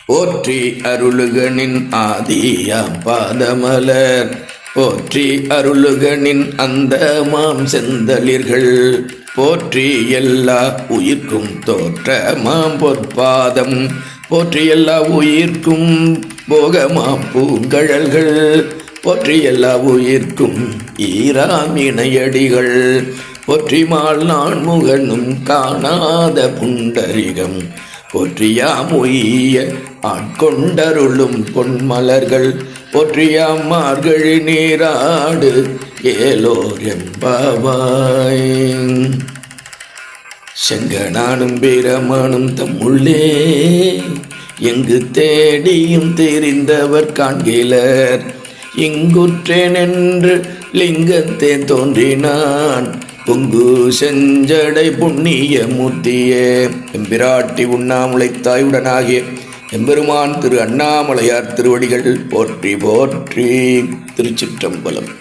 போற்றி அருளுகனின் ஆதியாம் பாதமலர் போற்றி அருளுகனின் அந்த மாம் செந்தளிர்கள் போற்றி எல்லா உயிர்க்கும் தோற்ற மாம் பொற்பாதம் போற்றி எல்லா உயிர்க்கும் போகமாம் பூங்கழல்கள் போற்றி எல்லா உயிர்க்கும் ஈராமிணையடிகள் போற்றிமால் நான் முகனும் காணாத புண்டரிகம் போற்றியாம் உய்ய ஆட்கொண்டருளும் பொன்மலர்கள் போற்றியாம் மார்கழி நீராடு ஏலோர் எம்பாவாய். செங்கனானும் பிரமனும் தம்முள்ளே எங்கு தேடியும் தெரிந்தவர் காண்கிலர். இங்குற்றேன் என்று லிங்கத்தே தோன்றினான் பொங்கு செஞ்சடை புண்ணிய மூர்த்தியே. எம்பிராட்டி உண்ணாமுலை தாயுடனாகிய எம்பெருமான் திரு அண்ணாமலையார் திருவடிகள் போற்றி போற்றி. திருச்சிற்றம்பலம்.